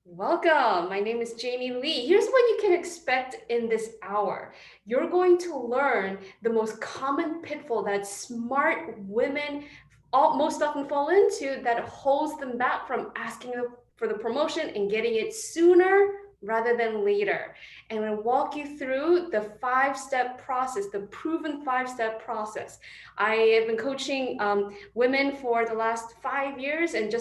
Welcome. My name is Jamie Lee. Here's what you can expect in this hour. You're going to learn the most common pitfall that smart women most often fall into that holds them back from asking for the promotion and getting it sooner rather than later. And I'm going to walk you through the five-step process, the proven five-step process. I have been coaching women for the last 5 years and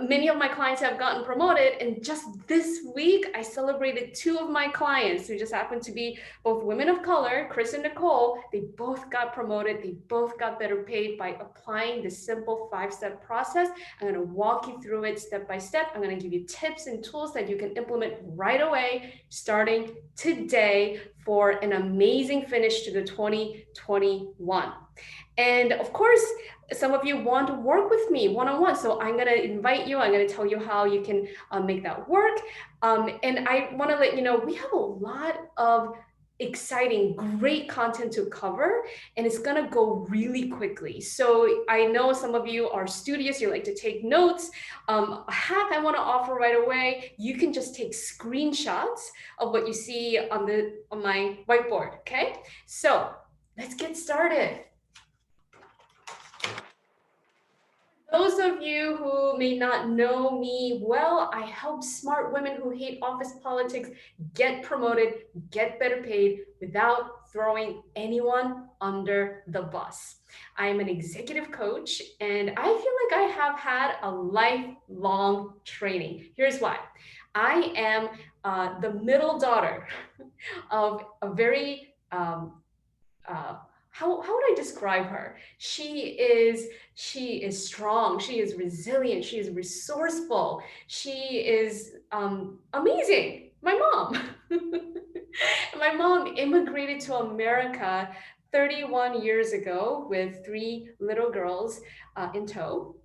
many of my clients have gotten promoted. And just this week, I celebrated two of my clients who just happened to be both women of color, Chris and Nicole. They both got promoted. They both got better paid by applying this simple five-step process. I'm going to walk you through it step by step. I'm going to give you tips and tools that you can implement right away, starting today, for an amazing finish to the 2021. And of course, some of you want to work with me one-on-one. So I'm going to invite you. I'm going to tell you how you can make that work. And I want to let you know, we have a lot of exciting, great content to cover, and it's going to go really quickly. So I know some of you are studious. You like to take notes. A hack I want to offer right away, you can just take screenshots of what you see on my whiteboard. Okay. So let's get started. Those of you who may not know me well, I help smart women who hate office politics get promoted, get better paid without throwing anyone under the bus. I am an executive coach, and I feel like I have had a lifelong training. Here's why. I am the middle daughter of a very how would I describe her? She is strong. She is resilient. She is resourceful. She is amazing. My mom. My mom immigrated to America 31 years ago with three little girls in tow,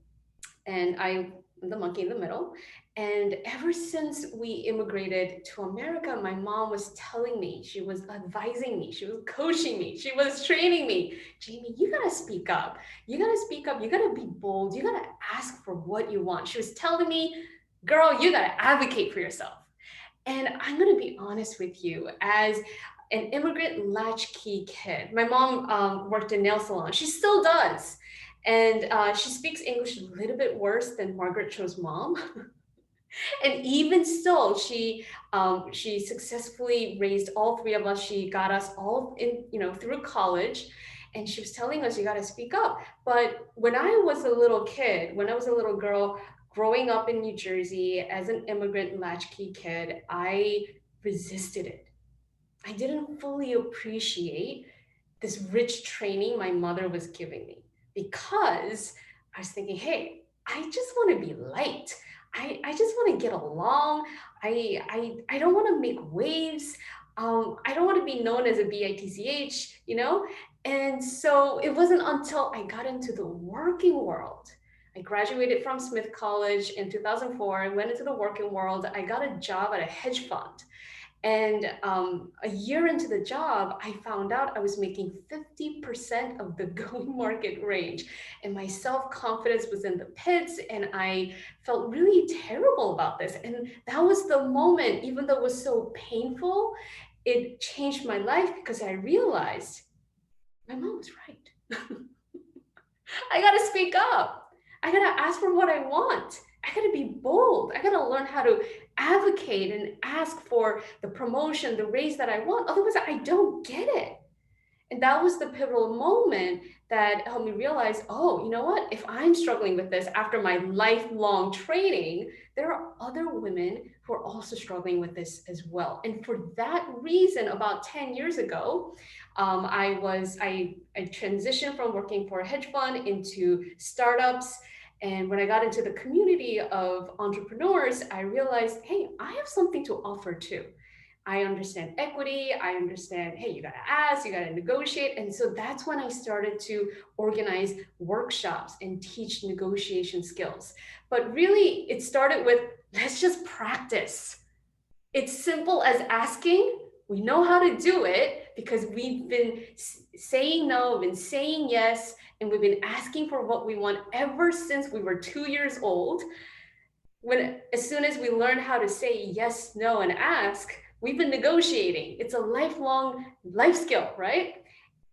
and I'm the monkey in the middle. And ever since we immigrated to America, my mom was telling me, she was advising me, she was coaching me, she was training me. Jamie, you gotta speak up. You gotta speak up. You gotta be bold. You gotta ask for what you want. She was telling me, girl, you gotta advocate for yourself. And I'm gonna be honest with you, as an immigrant latchkey kid, my mom worked in nail salon. She still does. And she speaks English a little bit worse than Margaret Cho's mom. And even still, she successfully raised all three of us. She got us all in, through college. And she was telling us, you got to speak up. But when I was a little kid, when I was a little girl growing up in New Jersey as an immigrant latchkey kid, I resisted it. I didn't fully appreciate this rich training my mother was giving me, because I was thinking, hey, I just want to be liked. I just want to get along. I don't want to make waves. I don't want to be known as a bitch, you know? And so it wasn't until I got into the working world. I graduated from Smith College in 2004 and went into the working world. I got a job at a hedge fund. And a year into the job, I found out I was making 50% of the going market range. And my self-confidence was in the pits. And I felt really terrible about this. And that was the moment, even though it was so painful, it changed my life, because I realized my mom was right. I got to speak up. I got to ask for what I want. I got to be bold. I got to learn how to advocate and ask for the promotion, the raise that I want. Otherwise, I don't get it. And that was the pivotal moment that helped me realize, oh, you know what? If I'm struggling with this after my lifelong training, there are other women who are also struggling with this as well. And for that reason, about 10 years ago, I transitioned from working for a hedge fund into startups. And when I got into the community of entrepreneurs, I realized, hey, I have something to offer too. I understand equity. I understand, hey, you got to ask, you got to negotiate. And so that's when I started to organize workshops and teach negotiation skills. But really, it started with, let's just practice. It's simple as asking. We know how to do it because we've been saying no, been saying yes, and we've been asking for what we want ever since we were 2 years old. As soon as we learn how to say yes, no, and ask, we've been negotiating. It's a lifelong life skill, right?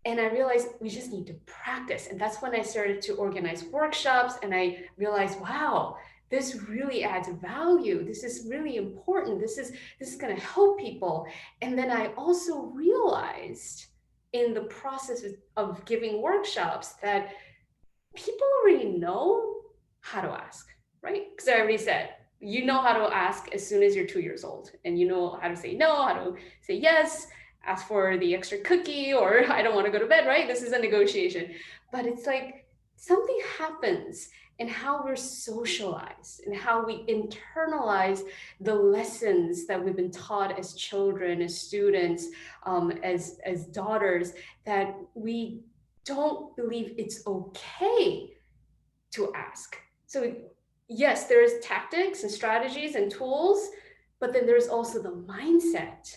And I realized we just need to practice. And that's when I started to organize workshops, and I realized, wow, this really adds value. This is really important. This is going to help people. And then I also realized in the process of giving workshops that people already know how to ask, right? Because I already said, you know how to ask as soon as you're 2 years old, and you know how to say no, how to say yes, ask for the extra cookie, or I don't want to go to bed, right? This is a negotiation. But it's like something happens in how we're socialized and how we internalize the lessons that we've been taught as children, as students, as daughters, that we don't believe it's okay to ask. So, yes, there's tactics and strategies and tools, but then there's also the mindset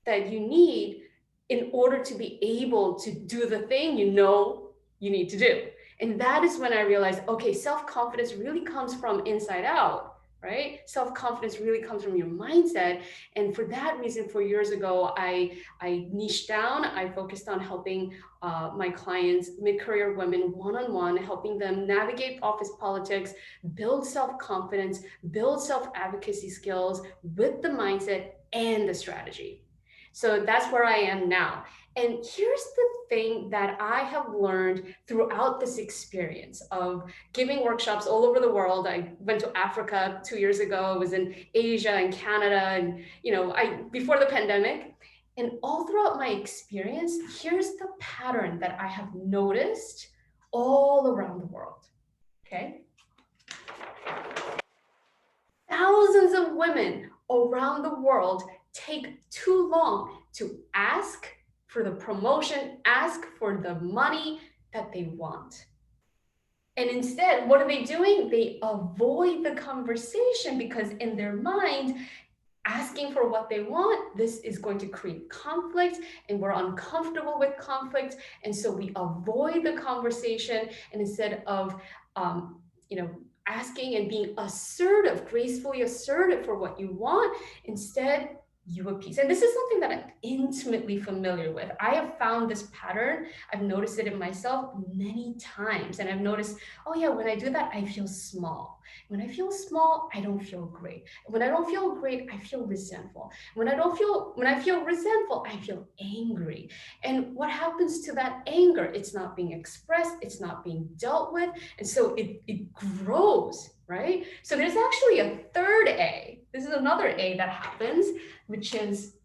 that you need in order to be able to do the thing you know you need to do. And that is when I realized, okay, self-confidence really comes from inside out, right? Self-confidence really comes from your mindset. And for that reason, 4 years ago, I niched down. I focused on helping my clients, mid-career women, one-on-one, helping them navigate office politics, build self-confidence, build self-advocacy skills with the mindset and the strategy. So that's where I am now. And here's the thing that I have learned throughout this experience of giving workshops all over the world. I went to Africa 2 years ago. I was in Asia and Canada, and I before the pandemic. And all throughout my experience, here's the pattern that I have noticed all around the world. Okay. Thousands of women around the world take too long to ask for the promotion, ask for the money that they want. And instead, what are they doing? They avoid the conversation because in their mind, asking for what they want, this is going to create conflict, and we're uncomfortable with conflict. And so we avoid the conversation. And instead of, you know, asking and being assertive, gracefully assertive for what you want, instead you appease. And this is something that I'm intimately familiar with. I have found this pattern. I've noticed it in myself many times. And I've noticed, oh yeah, when I do that, I feel small. When I feel small, I don't feel great. When I don't feel great, I feel resentful. When I feel resentful, I feel angry. And what happens to that anger? It's not being expressed, it's not being dealt with. And so it grows, right? So there's actually a third A. This is another A that happens, which is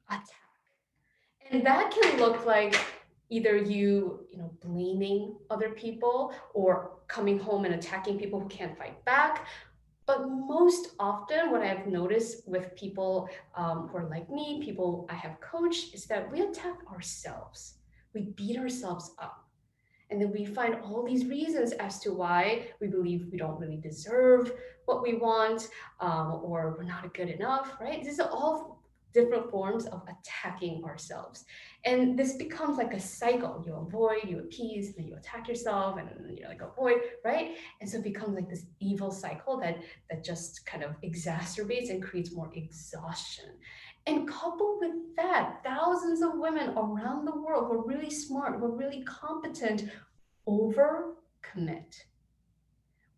attack. And that can look like either blaming other people, or coming home and attacking people who can't fight back. But most often, what I've noticed with people who are like me, people I have coached, is that we attack ourselves. We beat ourselves up. And then we find all these reasons as to why we believe we don't really deserve what we want, or we're not good enough, right? These are all different forms of attacking ourselves. And this becomes like a cycle. You avoid, you appease, then you attack yourself, and then you like avoid, right? And so it becomes like this evil cycle that just kind of exacerbates and creates more exhaustion. And coupled with that, thousands of women around the world who are really smart, who are really competent, overcommit.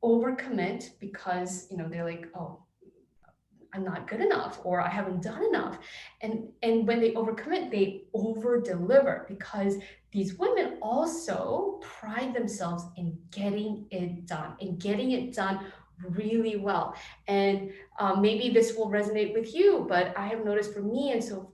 Overcommit because they're like, oh, I'm not good enough, or I haven't done enough. And when they overcommit, they over deliver, because these women also pride themselves in getting it done, and getting it done really well. And maybe this will resonate with you, but I have noticed for me, and so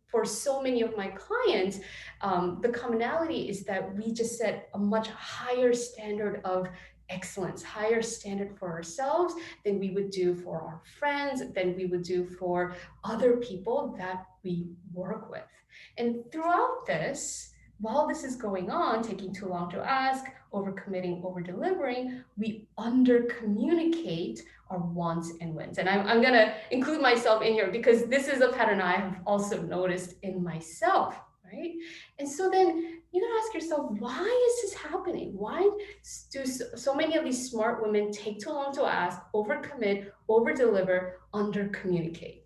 for so many of my clients, the commonality is that we just set a much higher standard of excellence, higher standard for ourselves than we would do for our friends, than we would do for other people that we work with. And throughout this, while this is going on, taking too long to ask, overcommitting, over delivering, we under communicate our wants and wins. And I'm going to include myself in here because this is a pattern I have also noticed in myself, right? And so then you gotta ask yourself, why is this happening? Why So many of these smart women take too long to ask, overcommit, overdeliver, undercommunicate?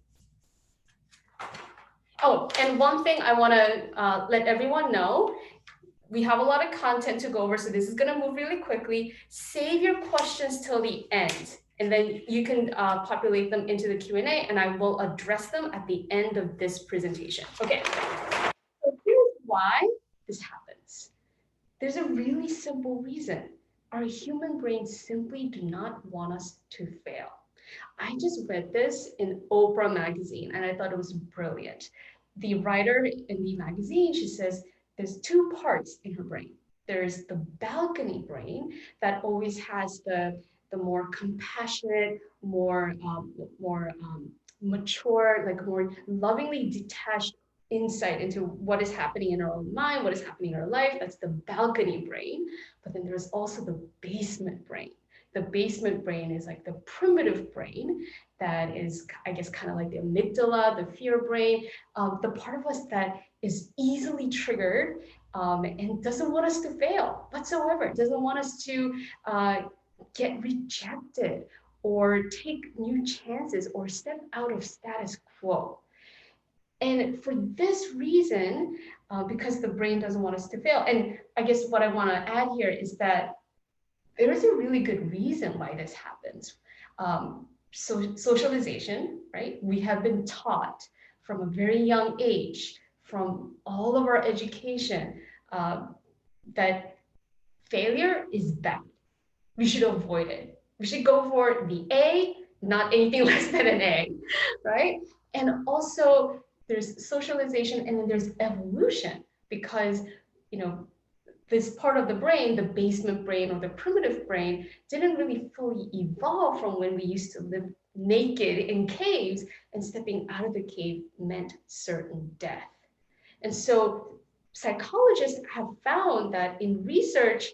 Oh, and one thing I want to let everyone know, we have a lot of content to go over, so this is going to move really quickly. Save your questions till the end, and then you can populate them into the Q&A, and I will address them at the end of this presentation. Okay, so here's why this happens. There's a really simple reason. Our human brains simply do not want us to fail. I just read this in Oprah magazine and I thought it was brilliant. The writer in the magazine, she says there's two parts in her brain. There's the balcony brain that always has the more compassionate, more mature, like more lovingly detached insight into what is happening in our own mind, what is happening in our life. That's the balcony brain. But then there's also the basement brain. The basement brain is like the primitive brain that is, I guess, kind of like the amygdala, the fear brain, the part of us that is easily triggered and doesn't want us to fail whatsoever, doesn't want us to get rejected or take new chances or step out of status quo. And for this reason, because the brain doesn't want us to fail, and I guess what I want to add here is that there is a really good reason why this happens. So socialization, right? We have been taught from a very young age, from all of our education, that failure is bad. We should avoid it. We should go for the A, not anything less than an A, right? And also there's socialization and then there's evolution because, you know, this part of the brain, the basement brain or the primitive brain, didn't really fully evolve from when we used to live naked in caves, and stepping out of the cave meant certain death. And so psychologists have found that in research,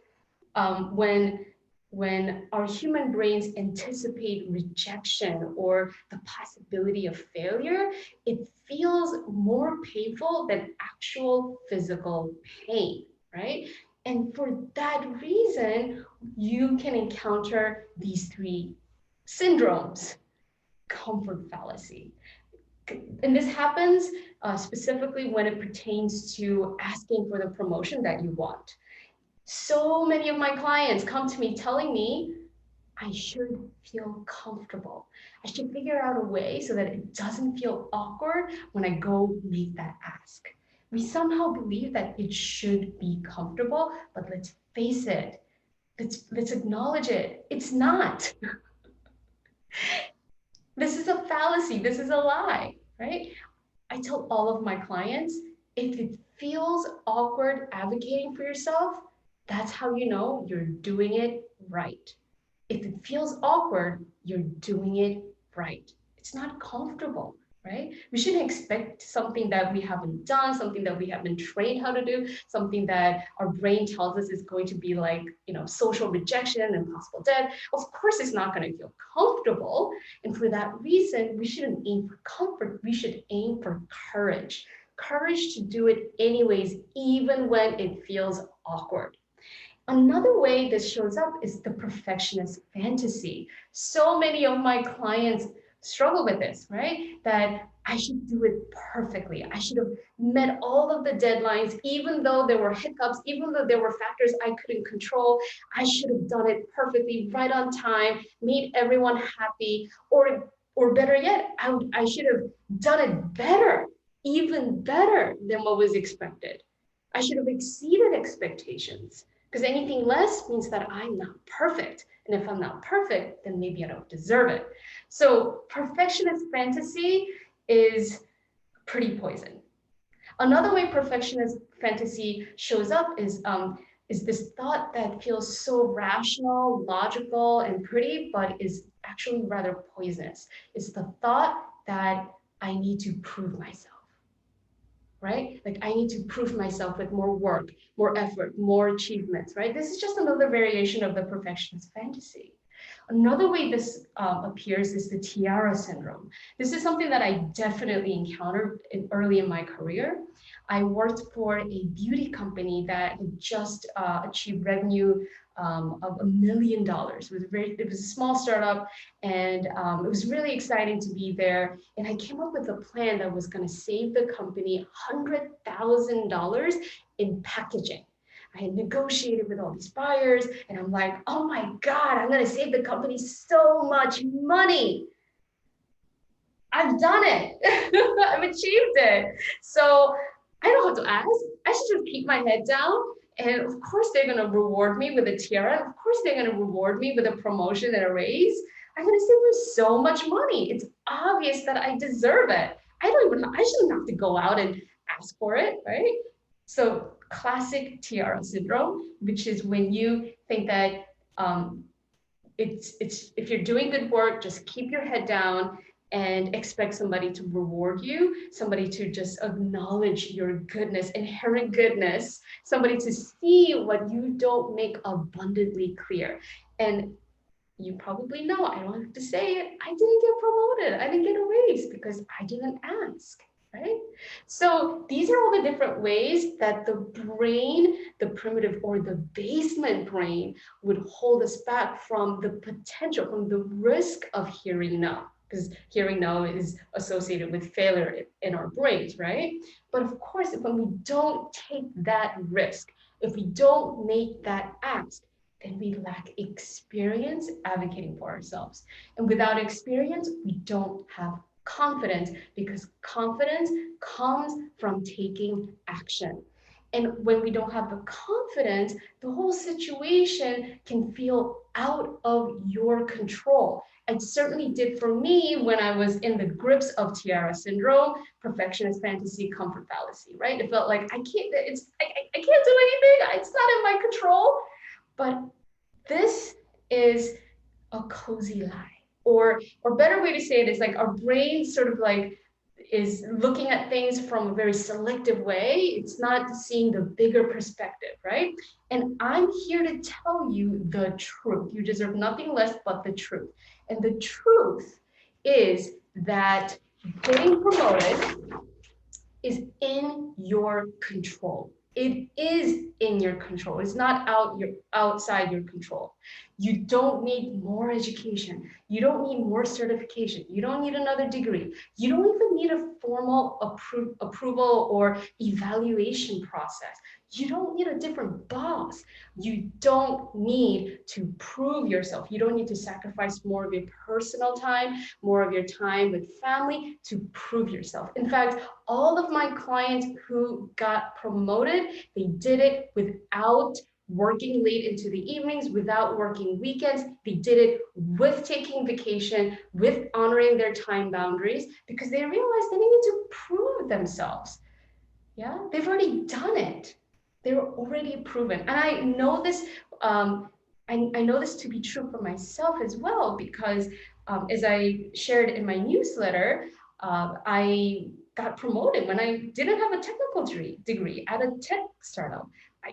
when our human brains anticipate rejection or the possibility of failure, it feels more painful than actual physical pain, right? And for that reason, you can encounter these three syndromes. Comfort fallacy. And this happens specifically when it pertains to asking for the promotion that you want. So many of my clients come to me telling me I should feel comfortable. I should figure out a way so that it doesn't feel awkward when I go make that ask. We somehow believe that it should be comfortable, but let's face it. Let's acknowledge it. It's not. This is a fallacy. This is a lie, right? I tell all of my clients, if it feels awkward advocating for yourself, that's how you know you're doing it right. If it feels awkward, you're doing it right. It's not comfortable, right? We shouldn't expect something that we haven't done, something that we haven't trained how to do, something that our brain tells us is going to be like, social rejection and possible death. Of course, it's not going to feel comfortable. And for that reason, we shouldn't aim for comfort. We should aim for courage. Courage to do it anyways, even when it feels awkward. Another way this shows up is the perfectionist fantasy. So many of my clients struggle with this, right? That I should do it perfectly. I should have met all of the deadlines, even though there were hiccups, even though there were factors I couldn't control. I should have done it perfectly, right on time, made everyone happy, or better yet, I should have done it better, even better than what was expected. I should have exceeded expectations. Because anything less means that I'm not perfect. And if I'm not perfect, then maybe I don't deserve it. So perfectionist fantasy is pretty poison. Another way perfectionist fantasy shows up is this thought that feels so rational, logical, and pretty, but is actually rather poisonous. It's the thought that I need to prove myself. Right? Like I need to prove myself with more work, more effort, more achievements, right? This is just another variation of the perfectionist fantasy. Another way this appears is the tiara syndrome. This is something that I definitely encountered early in my career. I worked for a beauty company that had just achieved revenue of $1 million. It was a small startup, and it was really exciting to be there. And I came up with a plan that was going to save the company $100,000 in packaging. I had negotiated with all these buyers, and I'm like, oh my God, I'm going to save the company so much money. I've done it. I've achieved it. So I don't have to ask. I should just keep my head down. And of course, they're going to reward me with a tiara. Of course, they're going to reward me with a promotion and a raise. I'm going to save them so much money. It's obvious that I deserve it. I shouldn't have to go out and ask for it, right? So classic tiara syndrome, which is when you think that it's if you're doing good work, just keep your head down and expect somebody to reward you, somebody to just acknowledge your goodness, inherent goodness, somebody to see what you don't make abundantly clear. And you probably know, I don't have to say it, I didn't get promoted, I didn't get a raise because I didn't ask. Right? So these are all the different ways that the brain, the primitive or the basement brain, would hold us back from the potential, from the risk of hearing no, because hearing no is associated with failure in our brains, right? But of course, when we don't take that risk, if we don't make that ask, then we lack experience advocating for ourselves. And without experience, we don't have confidence, because confidence comes from taking action. And when we don't have the confidence, the whole situation can feel out of your control. It certainly did for me when I was in the grips of tiara syndrome, perfectionist fantasy, comfort fallacy, right? It felt like I can't do anything. It's not in my control. But this is a cozy lie. Or better way to say it is like our brain sort of like is looking at things from a very selective way. It's not seeing the bigger perspective, right? And I'm here to tell you the truth. You deserve nothing less but the truth. And the truth is that getting promoted is in your control. It is in your control. It's not outside your control. You don't need more education. You don't need more certification. You don't need another degree. You don't even need a formal approval or evaluation process. You don't need a different boss. You don't need to prove yourself. You don't need to sacrifice more of your personal time, more of your time with family to prove yourself. In fact, all of my clients who got promoted, they did it without working late into the evenings, without working weekends. They did it with taking vacation, with honoring their time boundaries, because they realized they needed to prove themselves. Yeah, they've already done it. They're already proven. And I know this, I know this to be true for myself as well, because as I shared in my newsletter, I got promoted when I didn't have a technical degree at a tech startup.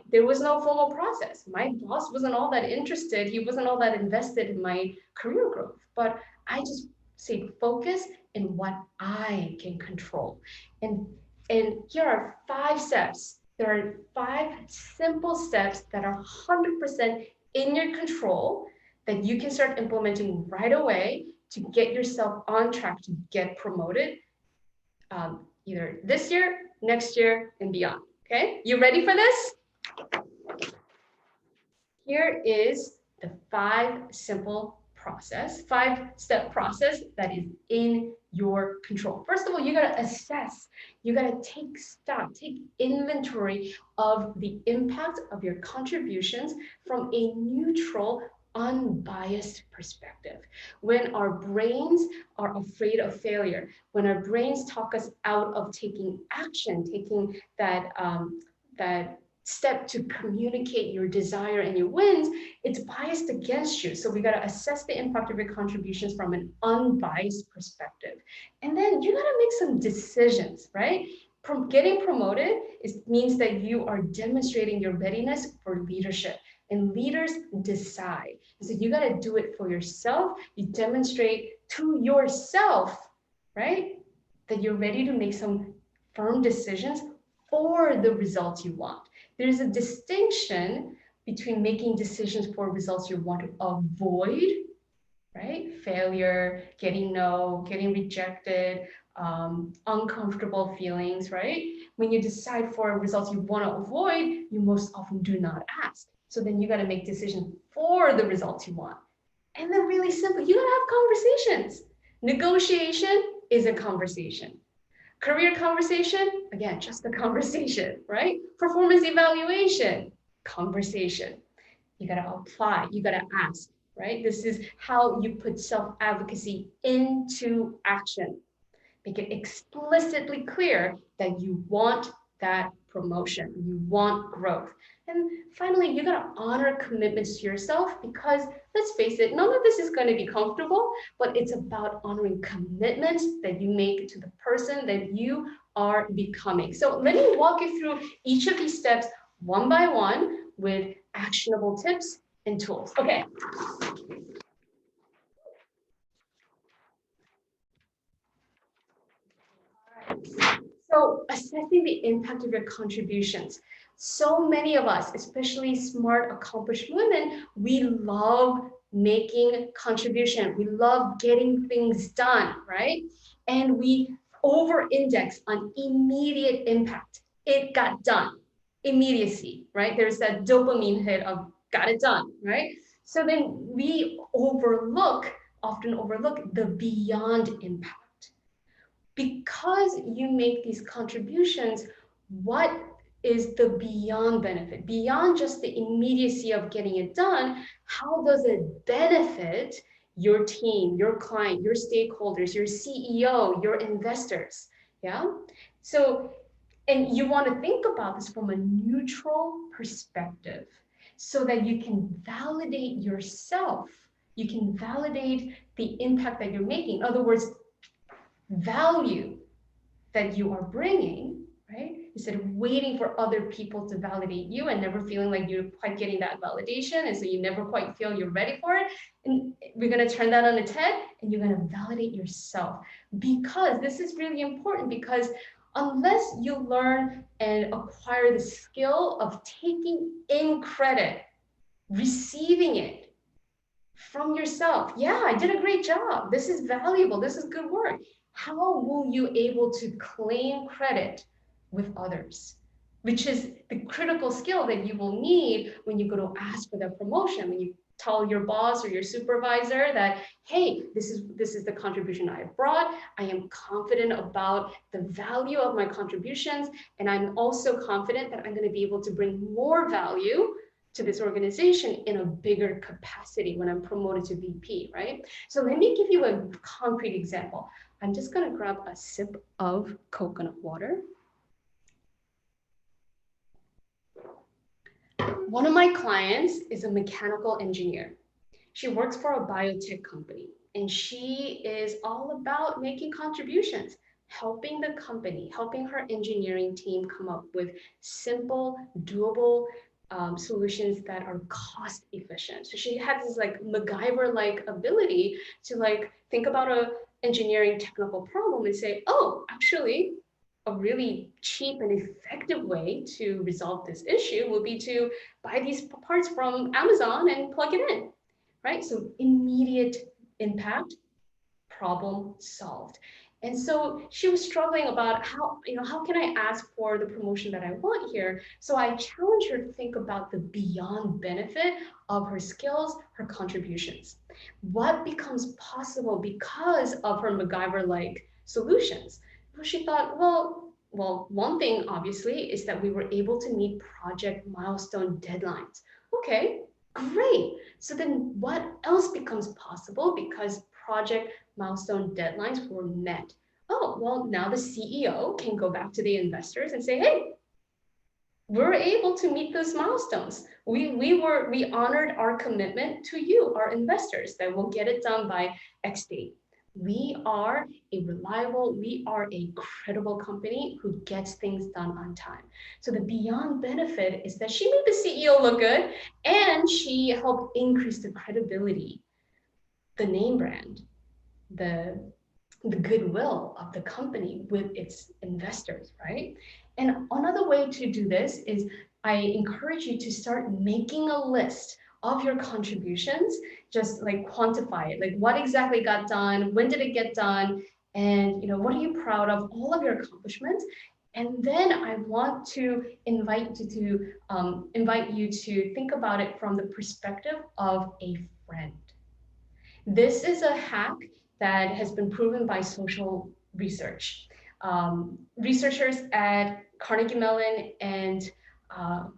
There was no formal process. My boss wasn't all that interested. He wasn't all that invested in my career growth. But I just stayed focused in what I can control. And here are 5 steps. There are 5 simple steps that are 100% in your control that you can start implementing right away to get yourself on track to get promoted, either this year, next year, and beyond. Okay, you ready for this? Here is the 5-step process that is in your control. First of all, you gotta assess, you gotta take stock, take inventory of the impact of your contributions from a neutral, unbiased perspective. When our brains are afraid of failure, when our brains talk us out of taking action, taking that step to communicate your desire and your wins, it's biased against you. So we got to assess the impact of your contributions from an unbiased perspective. And then you got to make some decisions, right? From getting promoted means that you are demonstrating your readiness for leadership. And leaders decide. So you got to do it for yourself. You demonstrate to yourself, right, that you're ready to make some firm decisions for the results you want. There's a distinction between making decisions for results you want to avoid, right? Failure, getting no, getting rejected, uncomfortable feelings, right? When you decide for results you want to avoid, you most often do not ask. So then you got to make decisions for the results you want. And then really simple, you got to have conversations. Negotiation is a conversation. Career conversation, again, just a conversation, right? Performance evaluation, conversation. You got to apply, you got to ask, right? This is how you put self-advocacy into action. Make it explicitly clear that you want that promotion, you want growth. And finally, you got to honor commitments to yourself because let's face it, none of this is going to be comfortable, but it's about honoring commitments that you make to the person that you are becoming. So let me walk you through each of these steps one by one with actionable tips and tools. Okay. So assessing the impact of your contributions. So many of us, especially smart, accomplished women, we love making contribution. We love getting things done, right? And we over-index on immediate impact. It got done. Immediacy, right? There's that dopamine hit of got it done, right? So then we often overlook the beyond impact because you make these contributions, what is the beyond benefit? Beyond just the immediacy of getting it done, how does it benefit your team, your client, your stakeholders, your CEO, your investors? Yeah. So, and you want to think about this from a neutral perspective so that you can validate yourself. You can validate the impact that you're making. In other words, value that you are bringing, right? Instead of waiting for other people to validate you and never feeling like you're quite getting that validation. And so you never quite feel you're ready for it. And we're going to turn that on its head and you're going to validate yourself because this is really important because unless you learn and acquire the skill of taking in credit, receiving it from yourself. Yeah, I did a great job. This is valuable. This is good work. How will you able to claim credit with others? Which is the critical skill that you will need when you go to ask for that promotion, when you tell your boss or your supervisor that, hey, this is the contribution I have brought. I am confident about the value of my contributions. And I'm also confident that I'm going to be able to bring more value to this organization in a bigger capacity when I'm promoted to VP, right? So let me give you a concrete example. I'm just gonna grab a sip of coconut water. One of my clients is a mechanical engineer. She works for a biotech company and she is all about making contributions, helping the company, helping her engineering team come up with simple, doable solutions that are cost efficient. So she has this like MacGyver-like ability to like think about a engineering technical problem and say, oh, actually, a really cheap and effective way to resolve this issue will be to buy these parts from Amazon and plug it in, right? So immediate impact, problem solved. And so she was struggling about how can I ask for the promotion that I want here? So I challenged her to think about the beyond benefit of her skills, her contributions. What becomes possible because of her MacGyver-like solutions? Well, she thought, well, one thing obviously is that we were able to meet project milestone deadlines. Okay, great. So then what else becomes possible because project milestone deadlines were met? Oh, well, now the CEO can go back to the investors and say, hey, we're able to meet those milestones. We honored our commitment to you, our investors, that we'll get it done by X date. We are a reliable, we are a credible company who gets things done on time. So the beyond benefit is that she made the CEO look good and she helped increase the credibility, the name brand, the the goodwill of the company with its investors, right? And another way to do this is I encourage you to start making a list of your contributions, just like quantify it, like what exactly got done, when did it get done, and what are you proud of, all of your accomplishments. And then I want to invite you to think about it from the perspective of a friend. This is a hack that has been proven by social research. Researchers at Carnegie Mellon and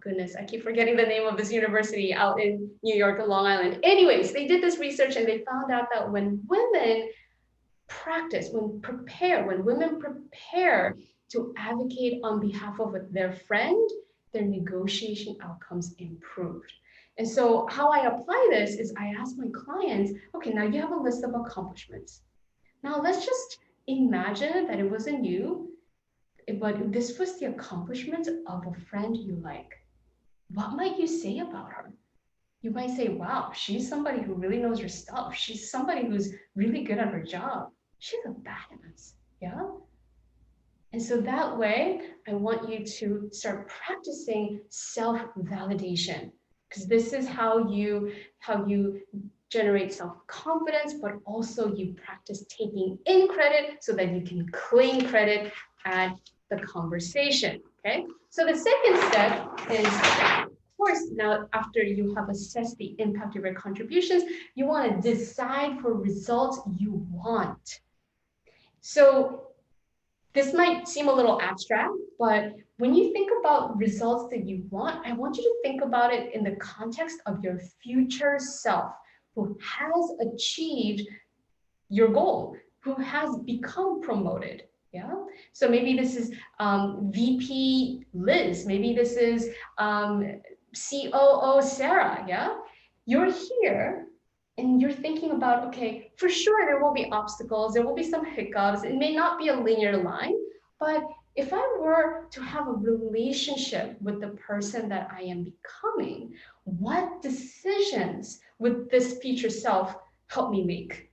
goodness, I keep forgetting the name of this university out in New York and Long Island. Anyways, they did this research and they found out that when women when women prepare to advocate on behalf of their friend, their negotiation outcomes improved. And so how I apply this is I ask my clients, okay, now you have a list of accomplishments. Now let's just imagine that it wasn't you, but this was the accomplishment of a friend you like. What might you say about her? You might say, wow, she's somebody who really knows her stuff. She's somebody who's really good at her job. She's a badass. Yeah. And so that way, I want you to start practicing self-validation, because this is how you generate self-confidence, but also you practice taking in credit so that you can claim credit at the conversation. Okay. So the second step is, of course, now after you have assessed the impact of your contributions, you want to decide for results you want. So this might seem a little abstract, but when you think about results that you want, I want you to think about it in the context of your future self who has achieved your goal, who has become promoted. Yeah. So maybe this is VP Liz. Maybe this is COO Sarah. Yeah. You're here and you're thinking about, okay, for sure there will be obstacles, there will be some hiccups. It may not be a linear line, but if I were to have a relationship with the person that I am becoming, what decisions would this future self help me make?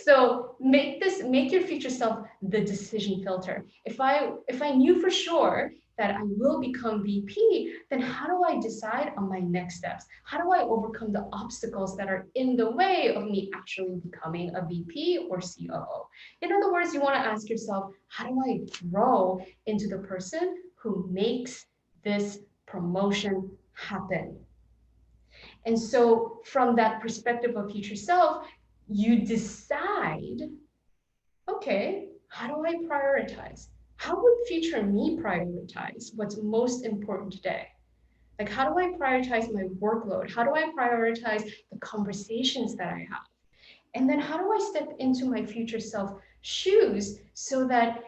So make your future self the decision filter. If I knew for sure that I will become VP, then how do I decide on my next steps? How do I overcome the obstacles that are in the way of me actually becoming a VP or COO? In other words, you want to ask yourself, how do I grow into the person who makes this promotion happen? And so from that perspective of future self, you decide, okay, how do I prioritize? How would future me prioritize what's most important today? Like, how do I prioritize my workload? How do I prioritize the conversations that I have? And then how do I step into my future self shoes so that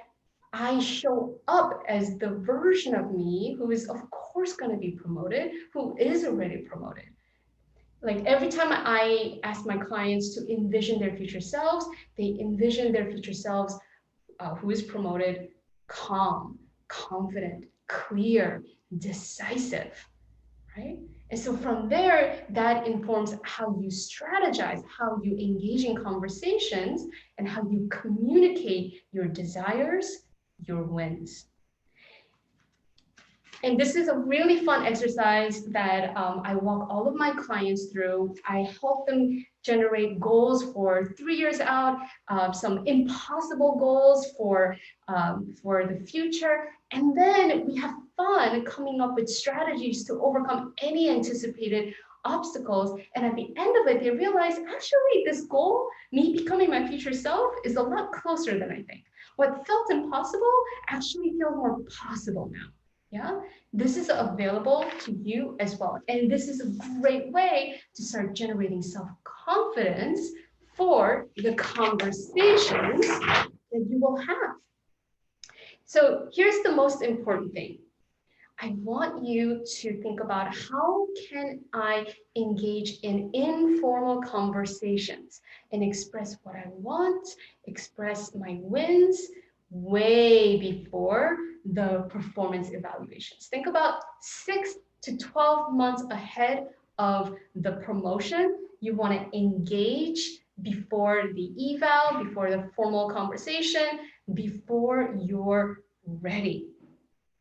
I show up as the version of me who is, of course, going to be promoted, who is already promoted? Like every time I ask my clients to envision their future selves, they envision their future selves who is promoted, calm, confident, clear, decisive, right? And so from there, that informs how you strategize, how you engage in conversations, and how you communicate your desires, your wins. And this is a really fun exercise that I walk all of my clients through. I help them generate goals for 3 years out, some impossible goals for the future. And then we have fun coming up with strategies to overcome any anticipated obstacles. And at the end of it, they realize, actually, this goal, me becoming my future self, is a lot closer than I think. What felt impossible actually feels more possible now. Yeah, this is available to you as well. And this is a great way to start generating self-confidence for the conversations that you will have. So here's the most important thing. I want you to think about how can I engage in informal conversations and express what I want, express my wins way before the performance evaluations. Think about 6 to 12 months ahead of the promotion. You want to engage before the eval, before the formal conversation, before you're ready.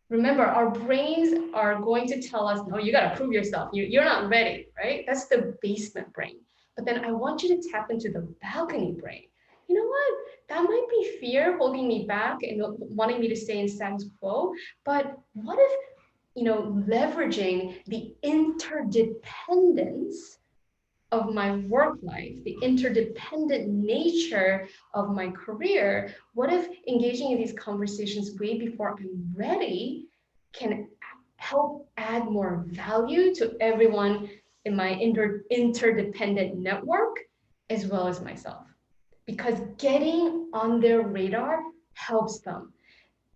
Remember, our brains are going to tell us, no, you got to prove yourself. You're not ready, right? That's the basement brain. But then I want you to tap into the balcony brain. You know what? That might be fear holding me back and wanting me to stay in status quo. But what if, leveraging the interdependence of my work life, the interdependent nature of my career, what if engaging in these conversations way before I'm ready can help add more value to everyone in my interdependent network as well as myself? Because getting on their radar helps them.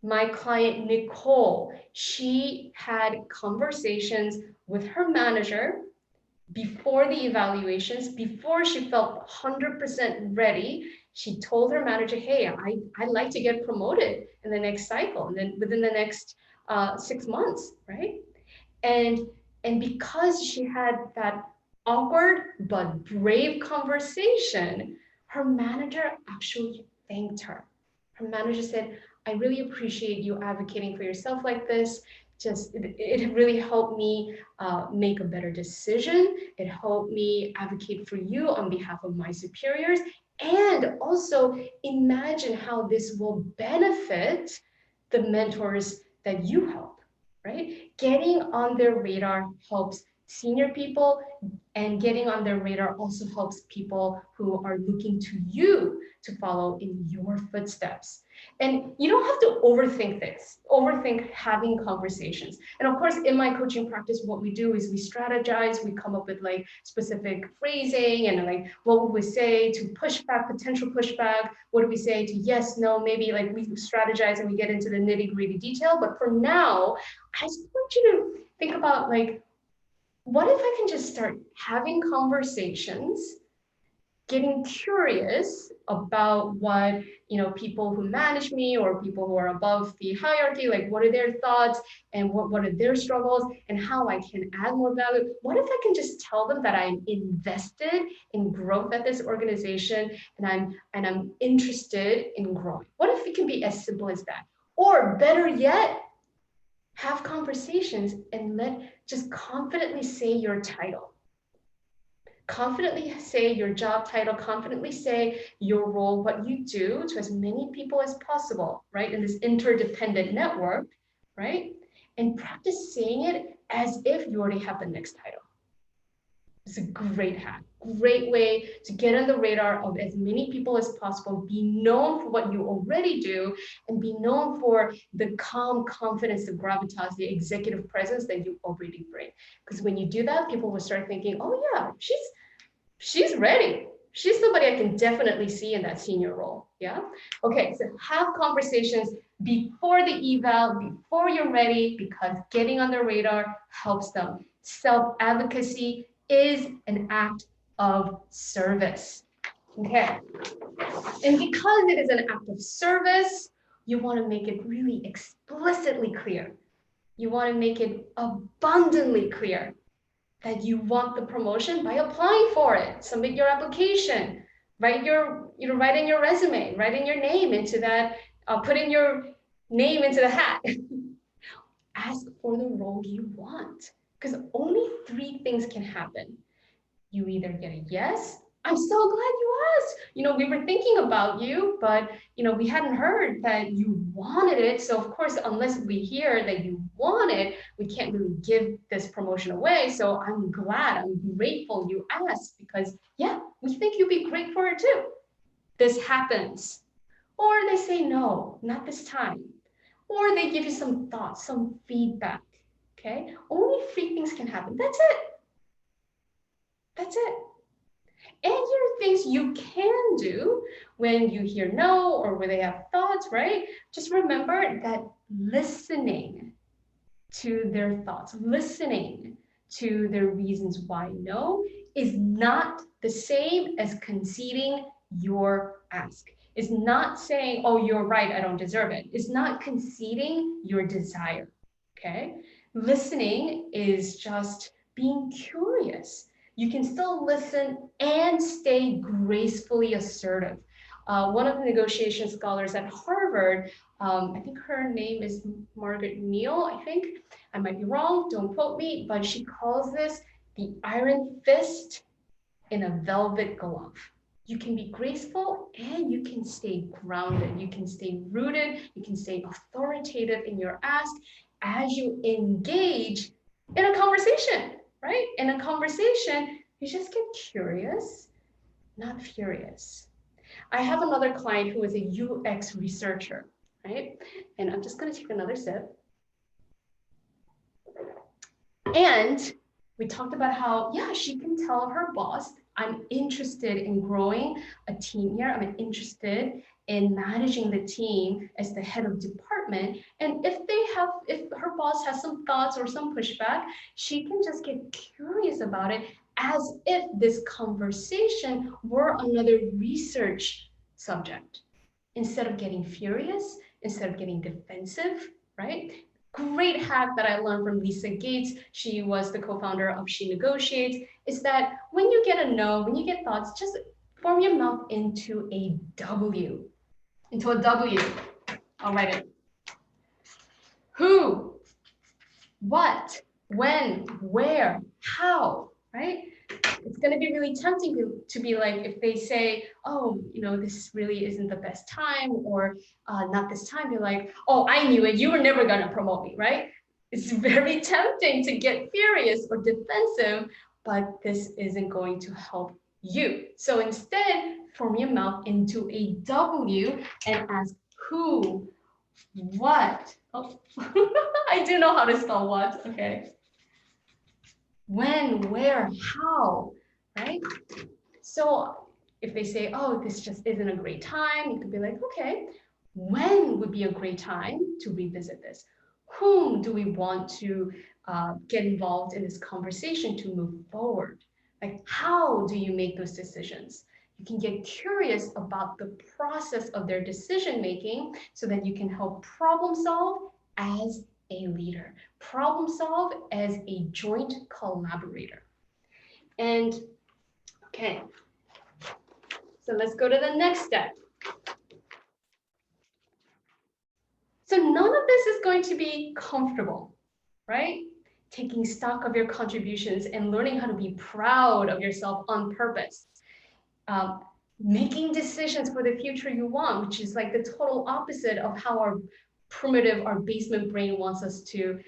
My client, Nicole, she had conversations with her manager before the evaluations, before she felt 100% ready. She told her manager, hey, I'd like to get promoted in the next cycle, and then within the next 6 months, right? And, and because she had that awkward but brave conversation, her manager actually thanked her. Her manager said, I really appreciate you advocating for yourself like this. It really helped me make a better decision. It helped me advocate for you on behalf of my superiors. And also imagine how this will benefit the mentors that you help, right? Getting on their radar helps senior people, and getting on their radar also helps people who are looking to you to follow in your footsteps. And you don't have to overthink this, overthink having conversations. And of course, in my coaching practice, what we do is we strategize, we come up with like specific phrasing and like what would we say to pushback, potential pushback, what do we say to yes, no, maybe, like we strategize and we get into the nitty-gritty detail. But for now, I just want you to think about like, what if I can just start having conversations, getting curious about what people who manage me or people who are above the hierarchy, like what are their thoughts and what are their struggles and how I can add more value. What if I can just tell them that I'm invested in growth at this organization and I'm interested in growing? What if it can be as simple as that? Or better yet, have conversations and just confidently say your title. Confidently say your job title, confidently say your role, what you do to as many people as possible, right? In this interdependent network, right? And practice saying it as if you already have the next title. It's a great hack, great way to get on the radar of as many people as possible, be known for what you already do, and be known for the calm confidence, the gravitas, the executive presence that you already bring. Because when you do that, people will start thinking, oh yeah, she's ready. She's somebody I can definitely see in that senior role, yeah? Okay, so have conversations before the eval, before you're ready, because getting on the radar helps them. Self-advocacy is an act of service, okay? And because it is an act of service, you want to make it really explicitly clear. You want to make it abundantly clear that you want the promotion by applying for it. Submit your application, write in your resume, write in your name into that, put in your name into the hat. Ask for the role you want, because only 3 things can happen. You either get a yes, I'm so glad you asked. We were thinking about you, but we hadn't heard that you wanted it. So of course, unless we hear that you want it, we can't really give this promotion away. So I'm grateful you asked, because yeah, we think you'd be great for it too. This happens. Or they say no, not this time. Or they give you some thoughts, some feedback. Okay, only 3 things can happen. That's it. That's it. And here are things you can do when you hear no or when they have thoughts, right? Just remember that listening to their thoughts, listening to their reasons why no is not the same as conceding your ask. It's not saying, oh, you're right, I don't deserve it. It's not conceding your desire, okay? Listening is just being curious. You can still listen and stay gracefully assertive. One of the negotiation scholars at Harvard, I think her name is Margaret Neal, I think. I might be wrong, don't quote me, but she calls this the iron fist in a velvet glove. You can be graceful and you can stay grounded. You can stay rooted. You can stay authoritative in your ask as you engage in a conversation, right? In a conversation, you just get curious, not furious. I have another client who is a UX researcher, right? And I'm just going to take another sip. And we talked about how, yeah, she can tell her boss, I'm interested in growing a team here. I'm interested in managing the team as the head of department. And if her boss has some thoughts or some pushback, she can just get curious about it as if this conversation were another research subject. Instead of getting furious, instead of getting defensive, right? Great hack that I learned from Lisa Gates. She was the co-founder of She Negotiates, is that when you get a no, when you get thoughts, just form your mouth into a W. Into a W. I'll write it. Who, what, when, where, how, right? It's going to be really tempting to be like, if they say, oh, this really isn't the best time, or not this time, you're like, oh, I knew it. You were never going to promote me, right? It's very tempting to get furious or defensive, but this isn't going to help you. So instead, form your mouth into a W and ask who, what. Oh, I do know how to spell what, okay. When, where, how, right? So if they say, oh, this just isn't a great time, you could be like, okay, when would be a great time to revisit this? Whom do we want to get involved in this conversation to move forward? Like, how do you make those decisions? You can get curious about the process of their decision making so that you can help problem solve as a leader, problem solve as a joint collaborator. And okay, so let's go to the next step. So none of this is going to be comfortable, right? Taking stock of your contributions and learning how to be proud of yourself on purpose. Making decisions for the future you want, which is like the total opposite of how our primitive, our basement brain wants us to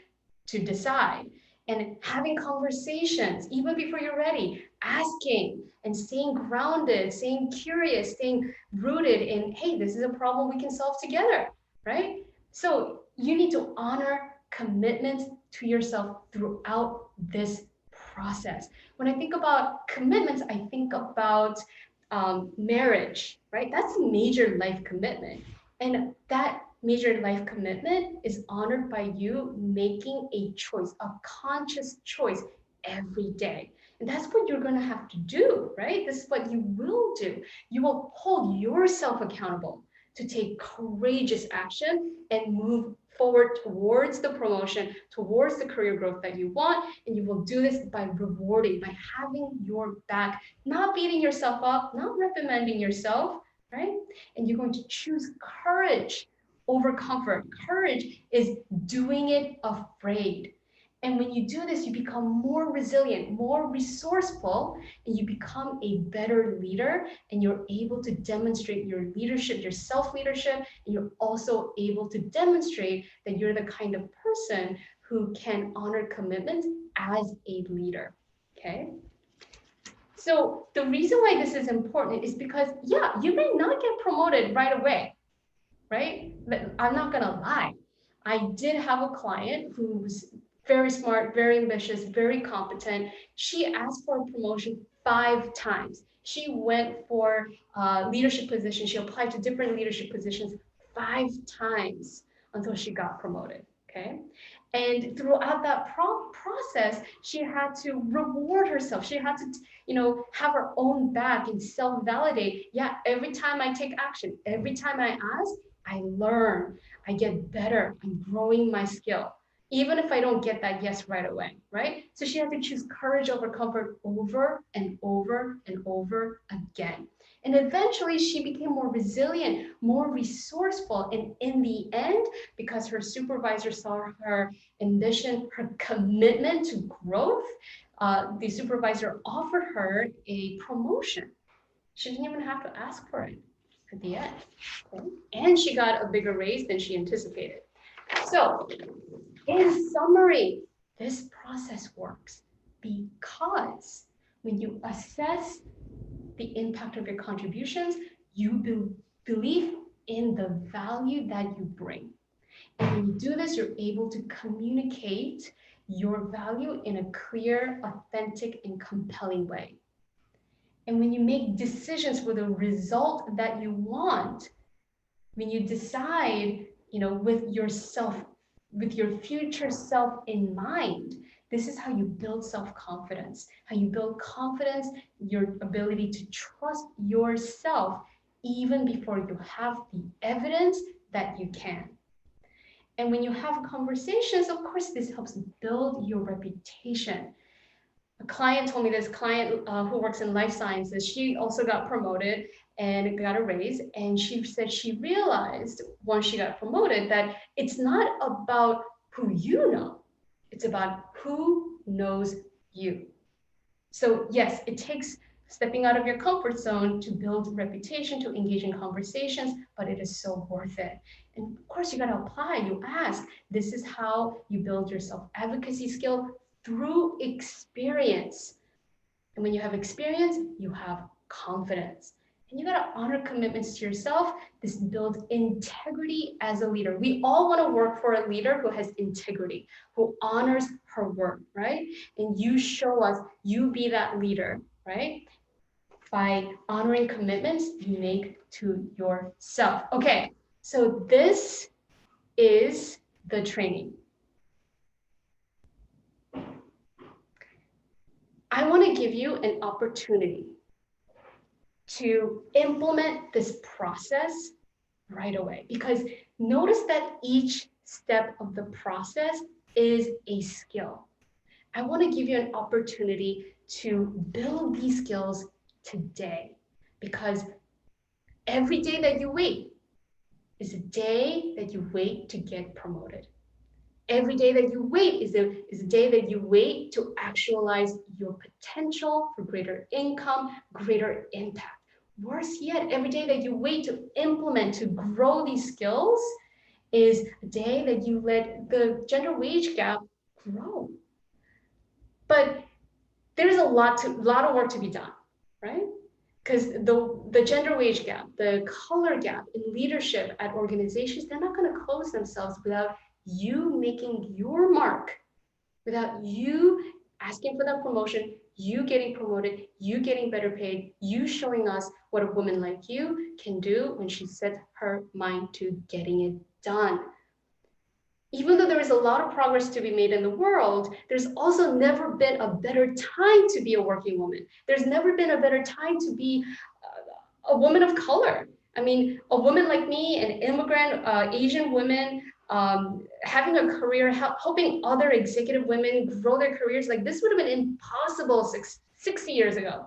decide. And having conversations, even before you're ready, asking and staying grounded, staying curious, staying rooted in, hey, this is a problem we can solve together, right? So you need to honor commitments to yourself throughout this process. When I think about commitments, I think about marriage, right? That's a major life commitment. And that major life commitment is honored by you making a choice, a conscious choice every day. And that's what you're going to have to do, right? This is what you will do. You will hold yourself accountable to take courageous action and move forward towards the promotion, towards the career growth that you want. And you will do this by rewarding, by having your back, not beating yourself up, not reprimanding yourself, right? And you're going to choose courage over comfort. Courage is doing it afraid. And when you do this, you become more resilient, more resourceful, and you become a better leader, and you're able to demonstrate your leadership, your self-leadership, and you're also able to demonstrate that you're the kind of person who can honor commitments as a leader, okay? So the reason why this is important is because, yeah, you may not get promoted right away, right? But I'm not gonna lie. I did have a client who was very smart, very ambitious, very competent. She asked for a promotion 5 times. She went for leadership positions. She applied to different leadership positions 5 times until she got promoted, okay? And throughout that process, she had to reward herself. She had to, have her own back and self-validate. Yeah, every time I take action, every time I ask, I learn, I get better, I'm growing my skill. Even if I don't get that yes right away, right? So she had to choose courage over comfort over and over and over again. And eventually she became more resilient, more resourceful. And in the end, because her supervisor saw her ambition, her commitment to growth, the supervisor offered her a promotion. She didn't even have to ask for it at the end. Okay? And she got a bigger raise than she anticipated. So, in summary, this process works because when you assess the impact of your contributions, you believe in the value that you bring. And when you do this, you're able to communicate your value in a clear, authentic, and compelling way. And when you make decisions for the result that you want, when you decide, with yourself, with your future self in mind, this is how you build self-confidence, how you build confidence, your ability to trust yourself even before you have the evidence that you can. And when you have conversations, of course, this helps build your reputation. A client told me, this client who works in life sciences, she also got promoted and got a raise. And she said she realized once she got promoted that it's not about who you know, it's about who knows you. So yes, it takes stepping out of your comfort zone to build reputation, to engage in conversations, but it is so worth it. And of course, you got to apply. You ask. This is how you build your self-advocacy skill through experience. And when you have experience, you have confidence. And you got to honor commitments to yourself. This builds integrity as a leader. We all want to work for a leader who has integrity, who honors her work, right? And you show us, you be that leader, right? By honoring commitments you make to yourself. Okay, so this is the training. I want to give you an opportunity to implement this process right away, because notice that each step of the process is a skill. I want to give you an opportunity to build these skills today, because every day that you wait is a day that you wait to get promoted. Every day that you wait is a day that you wait to actualize your potential for greater income, greater impact. Worse yet, every day that you wait to implement, to grow these skills, is a day that you let the gender wage gap grow. But there's a lot of work to be done, right? Because the gender wage gap, the color gap in leadership at organizations, they're not going to close themselves without you making your mark, without you asking for that promotion, you getting promoted, you getting better paid, you showing us what a woman like you can do when she sets her mind to getting it done. Even though there is a lot of progress to be made in the world, there's also never been a better time to be a working woman. There's never been a better time to be a woman of color. I mean, a woman like me, an immigrant, Asian woman, having a career, helping other executive women grow their careers, like this would have been impossible 60 years ago.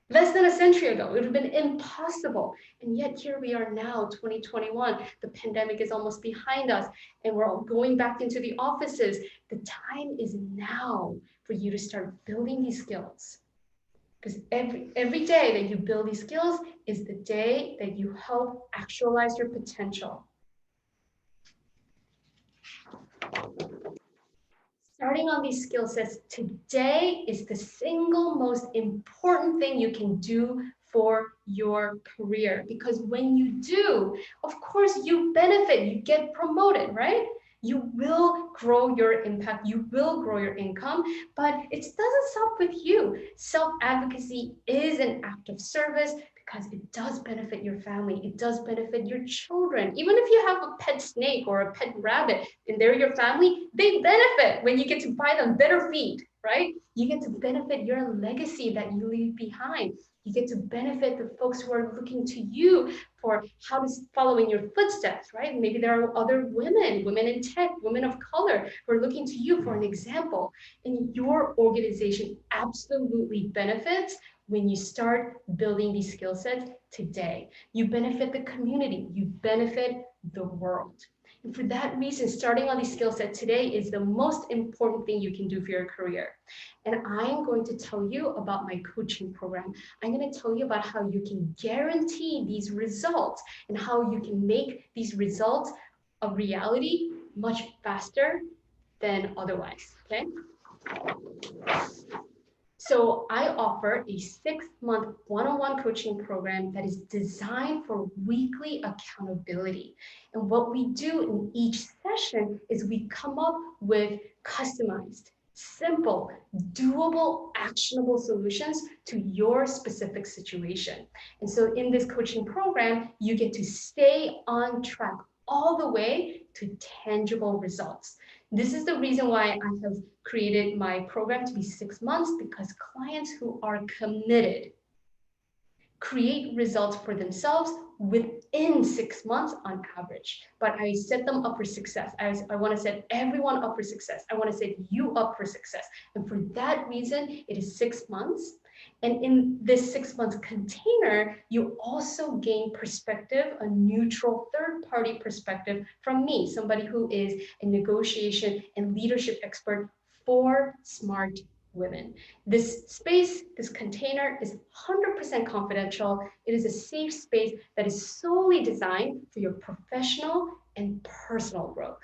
Less than a century ago, it would have been impossible. And yet here we are now, 2021. The pandemic is almost behind us and we're all going back into the offices. The time is now for you to start building these skills. Because every day that you build these skills is the day that you help actualize your potential. Starting on these skill sets today is the single most important thing you can do for your career. Because when you do, of course, you benefit, you get promoted, right? You will grow your impact, you will grow your income, but it doesn't stop with you. Self-advocacy is an act of service because it does benefit your family, it does benefit your children. Even if you have a pet snake or a pet rabbit and they're your family, they benefit when you get to buy them better feed, right? You get to benefit your legacy that you leave behind. You get to benefit the folks who are looking to you for how to follow in your footsteps, right? Maybe there are other women, women in tech, women of color, who are looking to you for an example. And your organization absolutely benefits when you start building these skill sets today. You benefit the community, you benefit the world. And for that reason, starting on these skill sets today is the most important thing you can do for your career. And I am going to tell you about my coaching program. I'm going to tell you about how you can guarantee these results and how you can make these results a reality much faster than otherwise, okay? So I offer a 6-month one-on-one coaching program that is designed for weekly accountability. And what we do in each session is we come up with customized, simple, doable, actionable solutions to your specific situation. And so in this coaching program, you get to stay on track all the way to tangible results. This is the reason why I have created my program to be 6 months, because clients who are committed create results for themselves within 6 months on average. But I set them up for success. I want to set everyone up for success. I want to set you up for success. And for that reason, it is 6 months. And in this 6-month container, you also gain perspective, a neutral third-party perspective from me, somebody who is a negotiation and leadership expert for smart women. This space, this container is 100% confidential. It is a safe space that is solely designed for your professional and personal growth.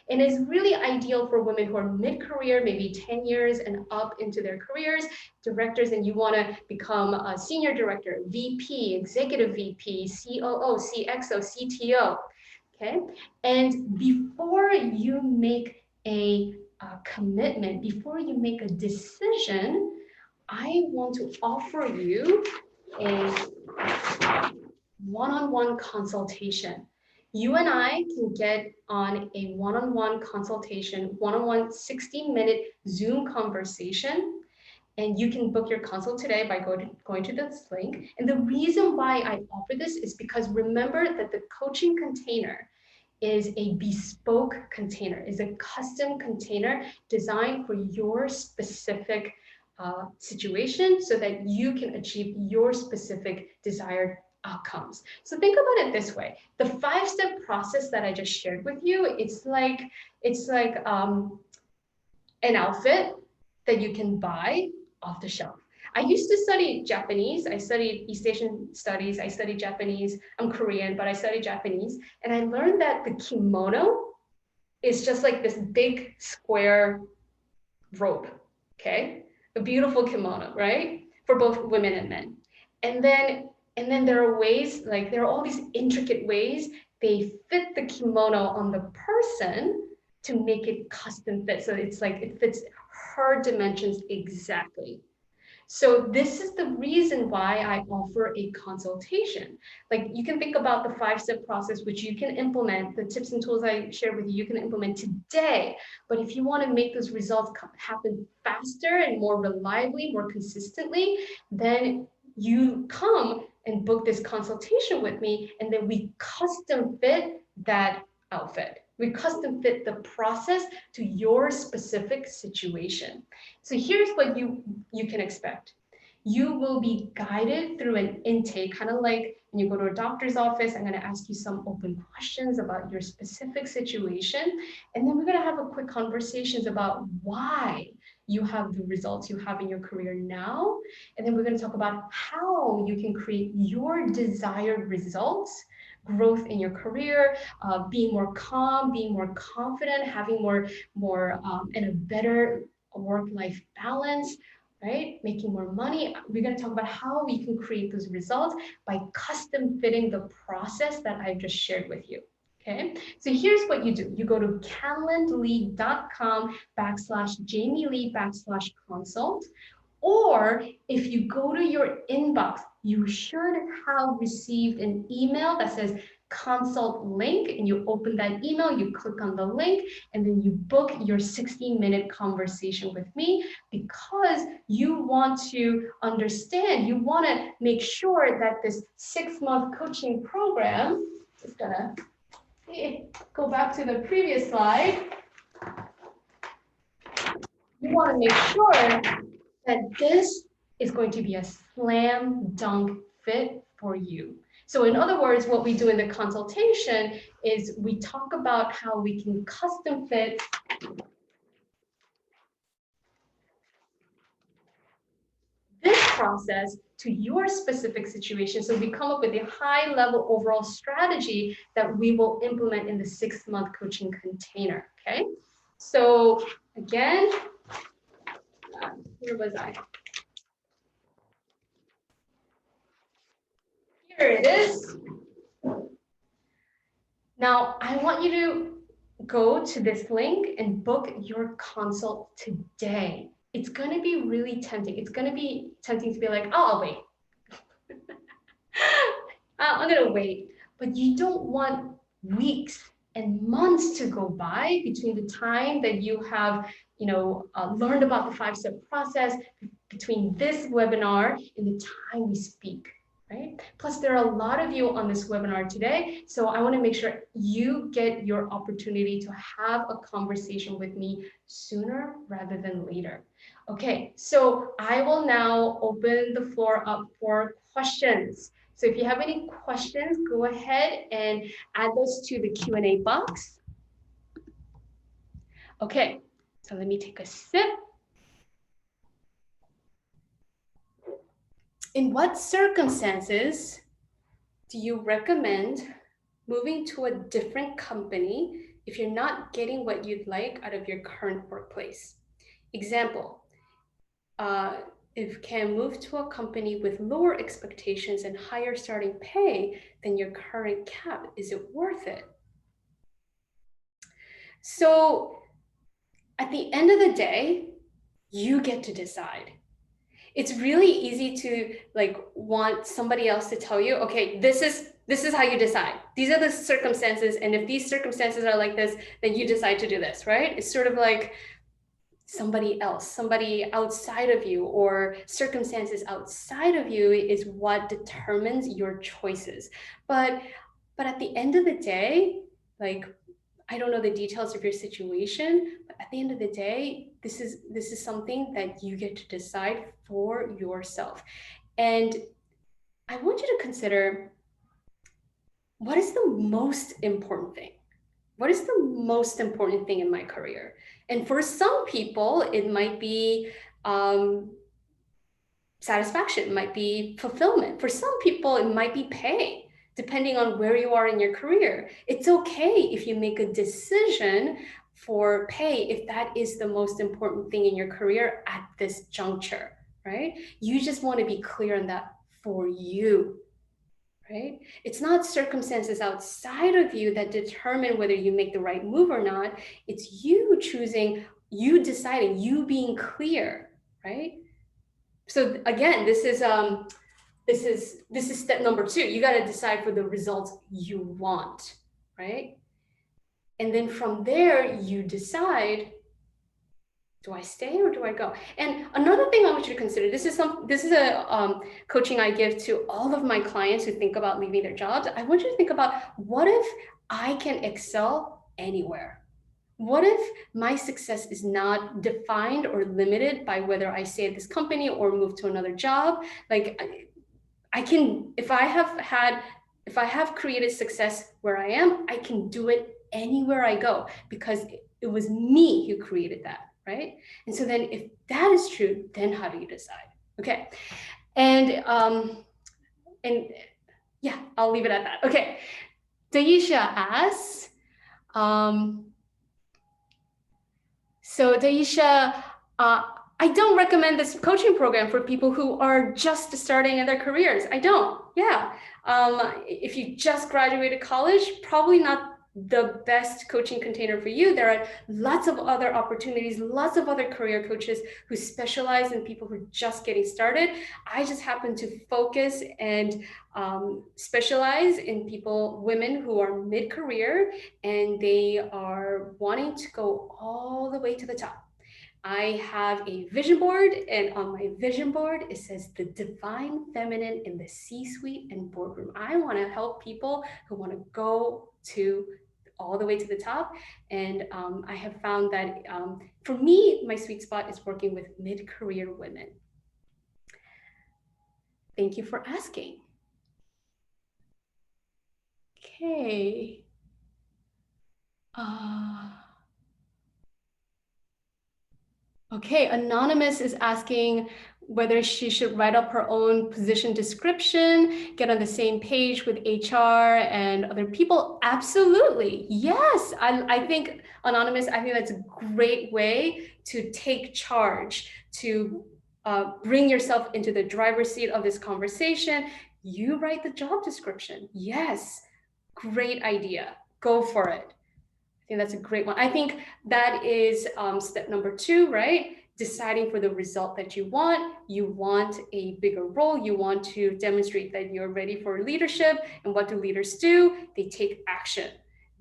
And is really ideal for women who are mid-career, maybe 10 years and up into their careers, directors, and you want to become a senior director, VP, executive VP, COO, CXO, CTO. Okay. And before you make a commitment, before you make a decision, I want to offer you a one-on-one consultation. You and I can get on a one-on-one consultation, one-on-one 60-minute Zoom conversation, and you can book your consult today by going to this link. And the reason why I offer this is because remember that the coaching container is a bespoke container, is a custom container designed for your specific situation so that you can achieve your specific desired outcomes. So think about it this way. The 5-step process that I just shared with you, it's like an outfit that you can buy off the shelf. I used to study Japanese. I studied East Asian studies. I studied Japanese. I'm Korean, but I studied Japanese. And I learned that the kimono is just like this big square robe, okay? A beautiful kimono, right? For both women and men. And then there are ways, like there are all these intricate ways they fit the kimono on the person to make it custom fit. So it's like it fits her dimensions exactly. So this is the reason why I offer a consultation. Like you can think about the 5-step process, which you can implement, the tips and tools I shared with you, you can implement today. But if you want to make those results happen faster and more reliably, more consistently, then you come and book this consultation with me, and then we custom fit that outfit. We custom fit the process to your specific situation. So here's what you can expect. You will be guided through an intake, kind of like when you go to a doctor's office. I'm going to ask you some open questions about your specific situation. And then we're going to have a quick conversations about why you have the results you have in your career now. And then we're going to talk about how you can create your desired results, growth in your career, being more calm, being more confident, having more and a better work-life balance, right? Making more money. We're going to talk about how we can create those results by custom fitting the process that I just shared with you. Okay, so here's what you do. You go to calendly.com/JamieLee/consult. Or if you go to your inbox, you should have received an email that says consult link, and you open that email, you click on the link, and then you book your 60-minute conversation with me, because you want to understand, you want to make sure that this 6-month coaching program is gonna go back to the previous slide. You want to make sure that this is going to be a slam dunk fit for you. So in other words, what we do in the consultation is we talk about how we can custom fit this process to your specific situation. So we come up with a high level overall strategy that we will implement in the 6-month coaching container, okay? So again, where was I? Here it is. Now, I want you to go to this link and book your consult today. It's going to be really tempting. It's going to be tempting to be like, oh, I'll wait. I'm going to wait. But you don't want weeks and months to go by between the time that you have, learned about the 5-step process, between this webinar and the time we speak. Right? Plus, there are a lot of you on this webinar today, so I want to make sure you get your opportunity to have a conversation with me sooner rather than later. Okay, so I will now open the floor up for questions. So if you have any questions, go ahead and add those to the Q&A box. Okay, so let me take a sip. In what circumstances do you recommend moving to a different company if you're not getting what you'd like out of your current workplace? Example, if can move to a company with lower expectations and higher starting pay than your current cap, is it worth it? So at the end of the day, you get to decide. It's really easy to want somebody else to tell you, okay, this is how you decide. These are the circumstances, and if these circumstances are like this, then you decide to do this, right? It's sort of like somebody else, somebody outside of you, or circumstances outside of you is what determines your choices. But at the end of the day, I don't know the details of your situation, but at the end of the day, this is something that you get to decide for yourself. And I want you to consider, what is the most important thing? What is the most important thing in my career? And for some people, it might be satisfaction, it might be fulfillment. For some people, it might be pay. Depending on where you are in your career. It's okay if you make a decision for pay if that is the most important thing in your career at this juncture, right? You just want to be clear on that for you, right? It's not circumstances outside of you that determine whether you make the right move or not. It's you choosing, you deciding, you being clear, right? So again, this is step number 2. You got to decide for the results you want, right? And then from there, you decide, do I stay or do I go? And another thing I want you to consider, this is a coaching I give to all of my clients who think about leaving their jobs. I want you to think about, what if I can excel anywhere? What if my success is not defined or limited by whether I stay at this company or move to another job? I can, if I have created success where I am, I can do it anywhere I go, because it was me who created that, right? And so then if that is true, then how do you decide? Okay. And yeah, I'll leave it at that. Okay. Daisha asks, so Daisha, I don't recommend this coaching program for people who are just starting in their careers. I don't. Yeah. If you just graduated college, probably not the best coaching container for you. There are lots of other opportunities, lots of other career coaches who specialize in people who are just getting started. I just happen to focus and specialize in people, women who are mid-career and they are wanting to go all the way to the top. I have a vision board, and on my vision board, it says the divine feminine in the C-suite and boardroom. I want to help people who want to go to all the way to the top. And I have found that for me, my sweet spot is working with mid-career women. Thank you for asking. Okay. Okay, Anonymous is asking whether she should write up her own position description, get on the same page with HR and other people. Absolutely. Yes. I think, Anonymous, I think that's a great way to take charge, to bring yourself into the driver's seat of this conversation. You write the job description. Yes. Great idea. Go for it. I think that's a great one. I think that is step number 2, right? Deciding for the result that you want. You want a bigger role. You want to demonstrate that you're ready for leadership. And what do leaders do? They take action.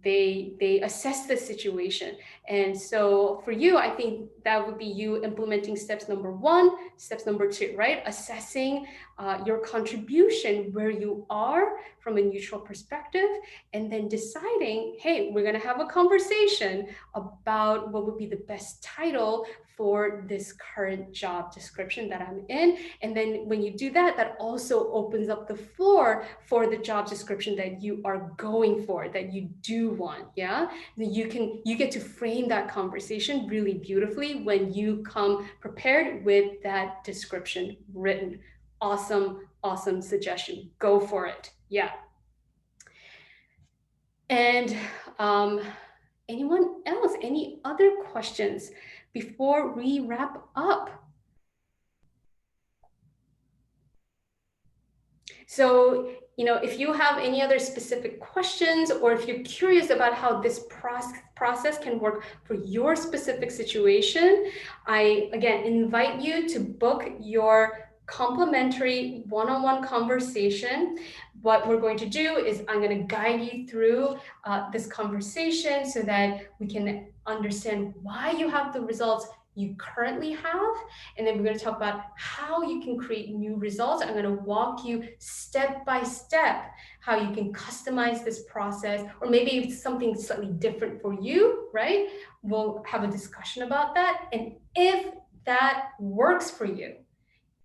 They assess the situation. And so for you, I think that would be you implementing steps number 1, steps number 2, right? Assessing your contribution, where you are from a neutral perspective, and then deciding, hey, we're going to have a conversation about what would be the best title for this current job description that I'm in. And then when you do that, that also opens up the floor for the job description that you are going for, that you do want. Yeah. You get to frame that conversation really beautifully when you come prepared with that description written. Awesome suggestion. Go for it. Yeah. And anyone else, any other questions before we wrap up? So, if you have any other specific questions, or if you're curious about how this process can work for your specific situation, I, again, invite you to book your complimentary one-on-one conversation. What we're going to do is I'm going to guide you through this conversation so that we can understand why you have the results you currently have, and then we're going to talk about how you can create new results. I'm going to walk you step by step how you can customize this process, or maybe it's something slightly different for you, right? We'll have a discussion about that. And if that works for you,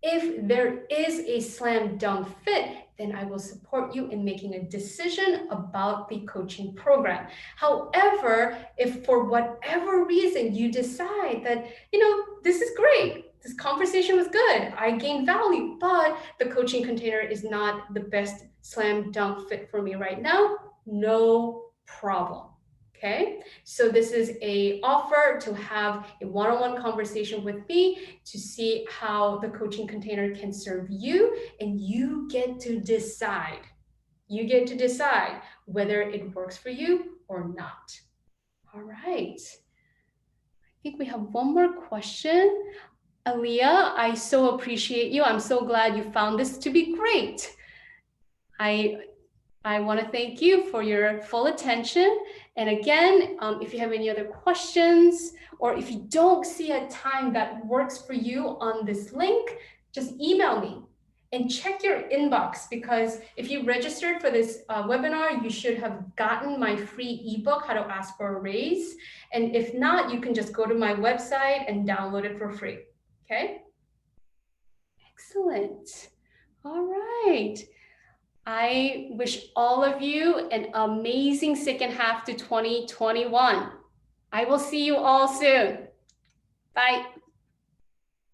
if there is a slam dunk fit, then I will support you in making a decision about the coaching program. However, if for whatever reason you decide that, this is great, this conversation was good, I gained value, but the coaching container is not the best slam dunk fit for me right now, no problem. Okay, so this is an offer to have a one-on-one conversation with me to see how the coaching container can serve you, and you get to decide. You get to decide whether it works for you or not. All right. I think we have one more question. Aaliyah, I so appreciate you. I'm so glad you found this to be great. I want to thank you for your full attention. And again, if you have any other questions, or if you don't see a time that works for you on this link, just email me and check your inbox, because if you registered for this webinar, you should have gotten my free ebook, How to Ask for a Raise. And if not, you can just go to my website and download it for free. Okay? Excellent. All right. I wish all of you an amazing second half to 2021. I will see you all soon. Bye.